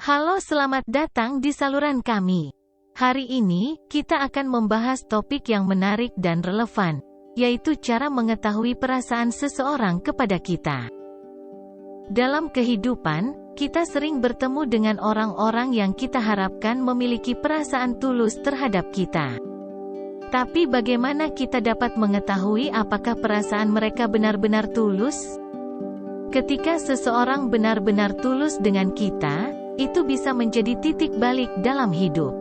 Halo, selamat datang di saluran kami. Hari ini, kita akan membahas topik yang menarik dan relevan, yaitu cara mengetahui perasaan seseorang kepada kita. Dalam kehidupan, kita sering bertemu dengan orang-orang yang kita harapkan memiliki perasaan tulus terhadap kita. Tapi bagaimana kita dapat mengetahui apakah perasaan mereka benar-benar tulus? Ketika seseorang benar-benar tulus dengan kita, itu bisa menjadi titik balik dalam hidup.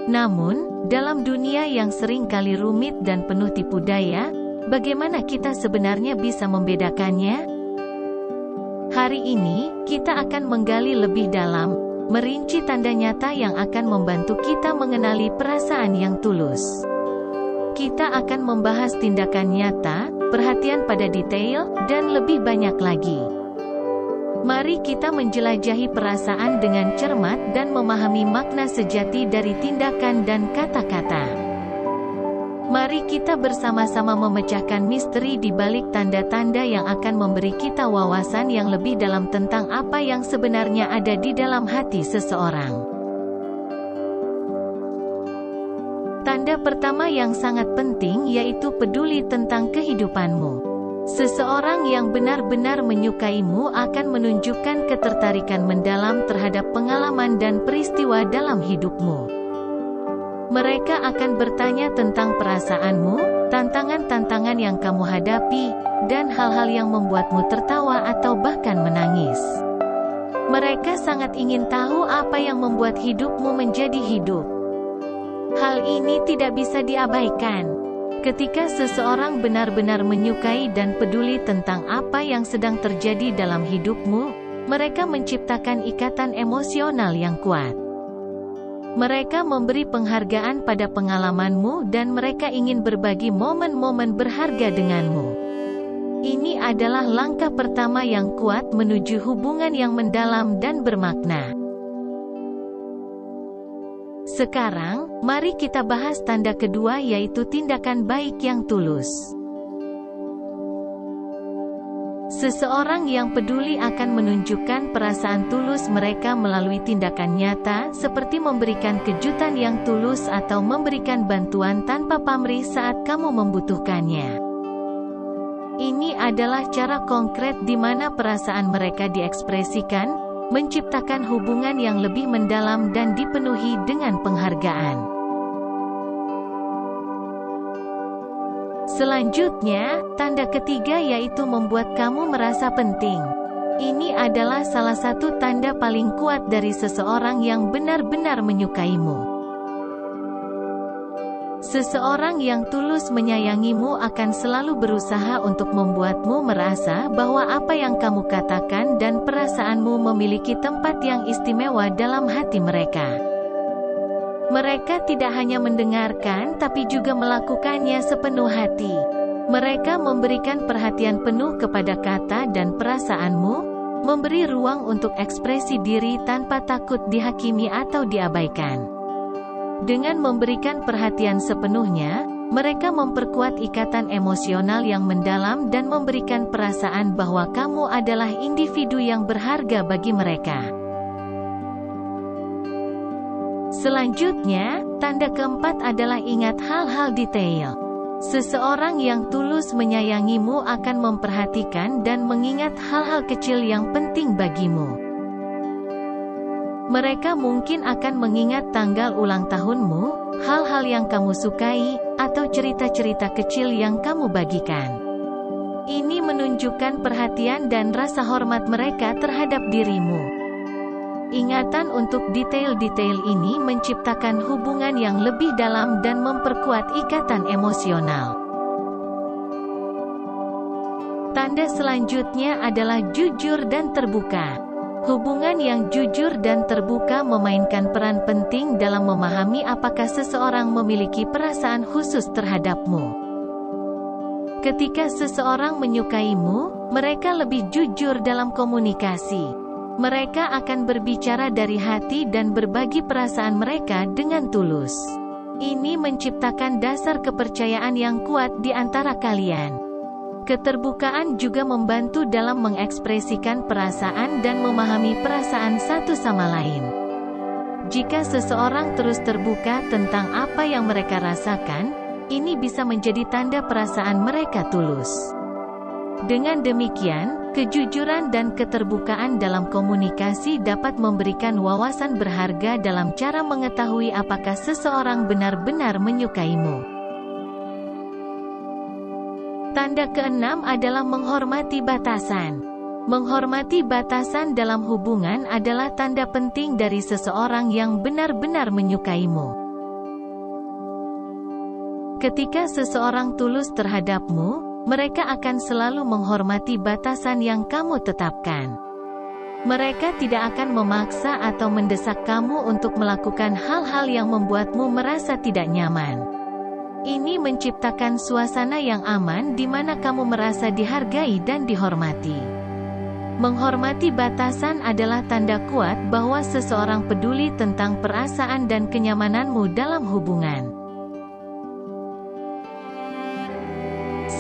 Namun, dalam dunia yang sering kali rumit dan penuh tipu daya, bagaimana kita sebenarnya bisa membedakannya? Hari ini, kita akan menggali lebih dalam, merinci tanda nyata yang akan membantu kita mengenali perasaan yang tulus. Kita akan membahas tindakan nyata, perhatian pada detail, dan lebih banyak lagi. Mari kita menjelajahi perasaan dengan cermat dan memahami makna sejati dari tindakan dan kata-kata. Mari kita bersama-sama memecahkan misteri di balik tanda-tanda yang akan memberi kita wawasan yang lebih dalam tentang apa yang sebenarnya ada di dalam hati seseorang. Tanda pertama yang sangat penting yaitu peduli tentang kehidupanmu. Seseorang yang benar-benar menyukaimu akan menunjukkan ketertarikan mendalam terhadap pengalaman dan peristiwa dalam hidupmu. Mereka akan bertanya tentang perasaanmu, tantangan-tantangan yang kamu hadapi, dan hal-hal yang membuatmu tertawa atau bahkan menangis. Mereka sangat ingin tahu apa yang membuat hidupmu menjadi hidup. Hal ini tidak bisa diabaikan. Ketika seseorang benar-benar menyukai dan peduli tentang apa yang sedang terjadi dalam hidupmu, mereka menciptakan ikatan emosional yang kuat. Mereka memberi penghargaan pada pengalamanmu dan mereka ingin berbagi momen-momen berharga denganmu. Ini adalah langkah pertama yang kuat menuju hubungan yang mendalam dan bermakna. Sekarang, mari kita bahas tanda kedua yaitu tindakan baik yang tulus. Seseorang yang peduli akan menunjukkan perasaan tulus mereka melalui tindakan nyata, seperti memberikan kejutan yang tulus atau memberikan bantuan tanpa pamrih saat kamu membutuhkannya. Ini adalah cara konkret di mana perasaan mereka diekspresikan, menciptakan hubungan yang lebih mendalam dan dipenuhi dengan penghargaan. Selanjutnya, tanda ketiga yaitu membuat kamu merasa penting. Ini adalah salah satu tanda paling kuat dari seseorang yang benar-benar menyukaimu. Seseorang yang tulus menyayangimu akan selalu berusaha untuk membuatmu merasa bahwa apa yang kamu katakan dan perasaanmu memiliki tempat yang istimewa dalam hati mereka. Mereka tidak hanya mendengarkan tapi juga melakukannya sepenuh hati. Mereka memberikan perhatian penuh kepada kata dan perasaanmu, memberi ruang untuk ekspresi diri tanpa takut dihakimi atau diabaikan. Dengan memberikan perhatian sepenuhnya, mereka memperkuat ikatan emosional yang mendalam dan memberikan perasaan bahwa kamu adalah individu yang berharga bagi mereka. Selanjutnya, tanda keempat adalah ingat hal-hal detail. Seseorang yang tulus menyayangimu akan memperhatikan dan mengingat hal-hal kecil yang penting bagimu. Mereka mungkin akan mengingat tanggal ulang tahunmu, hal-hal yang kamu sukai, atau cerita-cerita kecil yang kamu bagikan. Ini menunjukkan perhatian dan rasa hormat mereka terhadap dirimu. Ingatan untuk detail-detail ini menciptakan hubungan yang lebih dalam dan memperkuat ikatan emosional. Tanda selanjutnya adalah jujur dan terbuka. Hubungan yang jujur dan terbuka memainkan peran penting dalam memahami apakah seseorang memiliki perasaan khusus terhadapmu. Ketika seseorang menyukaimu, mereka lebih jujur dalam komunikasi. Mereka akan berbicara dari hati dan berbagi perasaan mereka dengan tulus. Ini menciptakan dasar kepercayaan yang kuat di antara kalian. Keterbukaan juga membantu dalam mengekspresikan perasaan dan memahami perasaan satu sama lain. Jika seseorang terus terbuka tentang apa yang mereka rasakan, ini bisa menjadi tanda perasaan mereka tulus. Dengan demikian, kejujuran dan keterbukaan dalam komunikasi dapat memberikan wawasan berharga dalam cara mengetahui apakah seseorang benar-benar menyukaimu. Tanda keenam adalah menghormati batasan. Menghormati batasan dalam hubungan adalah tanda penting dari seseorang yang benar-benar menyukaimu. Ketika seseorang tulus terhadapmu, mereka akan selalu menghormati batasan yang kamu tetapkan. Mereka tidak akan memaksa atau mendesak kamu untuk melakukan hal-hal yang membuatmu merasa tidak nyaman. Ini menciptakan suasana yang aman di mana kamu merasa dihargai dan dihormati. Menghormati batasan adalah tanda kuat bahwa seseorang peduli tentang perasaan dan kenyamananmu dalam hubungan.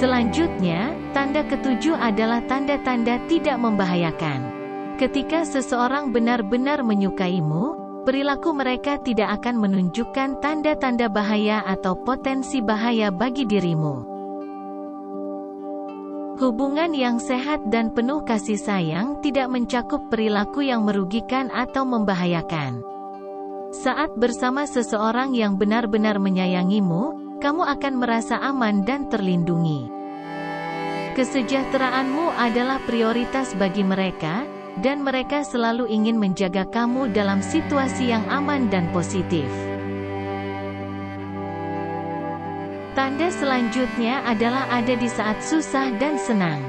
Selanjutnya, tanda ketujuh adalah tanda-tanda tidak membahayakan. Ketika seseorang benar-benar menyukaimu, perilaku mereka tidak akan menunjukkan tanda-tanda bahaya atau potensi bahaya bagi dirimu. Hubungan yang sehat dan penuh kasih sayang tidak mencakup perilaku yang merugikan atau membahayakan. Saat bersama seseorang yang benar-benar menyayangimu, kamu akan merasa aman dan terlindungi. Kesejahteraanmu adalah prioritas bagi mereka, dan mereka selalu ingin menjaga kamu dalam situasi yang aman dan positif. Tanda selanjutnya adalah ada di saat susah dan senang.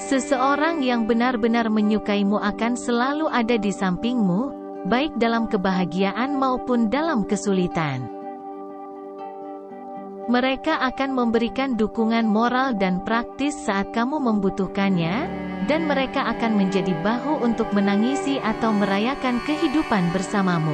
Seseorang yang benar-benar menyukaimu akan selalu ada di sampingmu, baik dalam kebahagiaan maupun dalam kesulitan. Mereka akan memberikan dukungan moral dan praktis saat kamu membutuhkannya, dan mereka akan menjadi bahu untuk menangisi atau merayakan kehidupan bersamamu.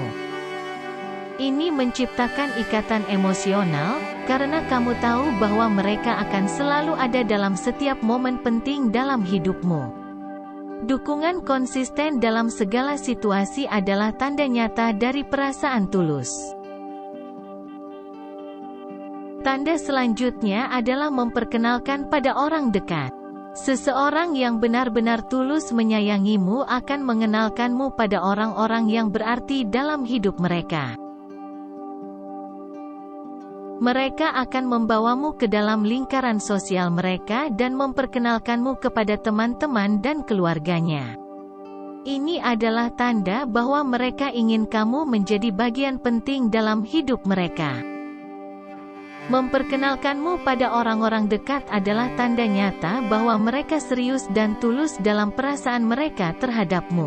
Ini menciptakan ikatan emosional, karena kamu tahu bahwa mereka akan selalu ada dalam setiap momen penting dalam hidupmu. Dukungan konsisten dalam segala situasi adalah tanda nyata dari perasaan tulus. Tanda selanjutnya adalah memperkenalkan pada orang dekat. Seseorang yang benar-benar tulus menyayangimu akan mengenalkanmu pada orang-orang yang berarti dalam hidup mereka. Mereka akan membawamu ke dalam lingkaran sosial mereka dan memperkenalkanmu kepada teman-teman dan keluarganya. Ini adalah tanda bahwa mereka ingin kamu menjadi bagian penting dalam hidup mereka. Memperkenalkanmu pada orang-orang dekat adalah tanda nyata bahwa mereka serius dan tulus dalam perasaan mereka terhadapmu.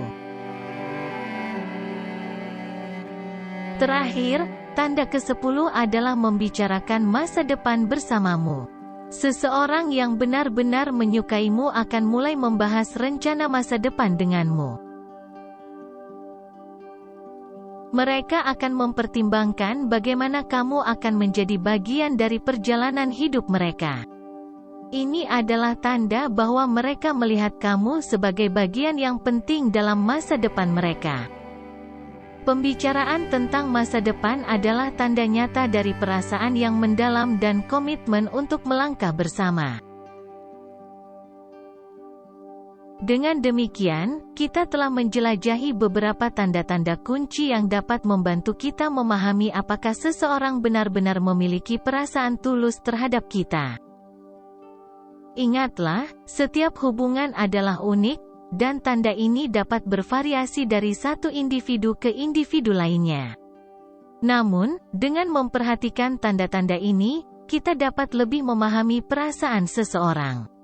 Terakhir, tanda ke-10 adalah membicarakan masa depan bersamamu. Seseorang yang benar-benar menyukaimu akan mulai membahas rencana masa depan denganmu. Mereka akan mempertimbangkan bagaimana kamu akan menjadi bagian dari perjalanan hidup mereka. Ini adalah tanda bahwa mereka melihat kamu sebagai bagian yang penting dalam masa depan mereka. Pembicaraan tentang masa depan adalah tanda nyata dari perasaan yang mendalam dan komitmen untuk melangkah bersama. Dengan demikian, kita telah menjelajahi beberapa tanda-tanda kunci yang dapat membantu kita memahami apakah seseorang benar-benar memiliki perasaan tulus terhadap kita. Ingatlah, setiap hubungan adalah unik, dan tanda ini dapat bervariasi dari satu individu ke individu lainnya. Namun, dengan memperhatikan tanda-tanda ini, kita dapat lebih memahami perasaan seseorang.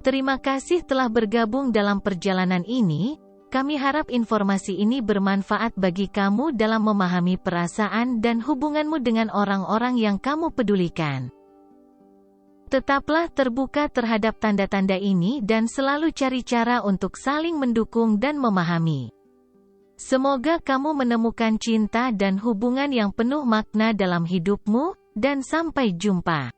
Terima kasih telah bergabung dalam perjalanan ini. Kami harap informasi ini bermanfaat bagi kamu dalam memahami perasaan dan hubunganmu dengan orang-orang yang kamu pedulikan. Tetaplah terbuka terhadap tanda-tanda ini dan selalu cari cara untuk saling mendukung dan memahami. Semoga kamu menemukan cinta dan hubungan yang penuh makna dalam hidupmu, dan sampai jumpa.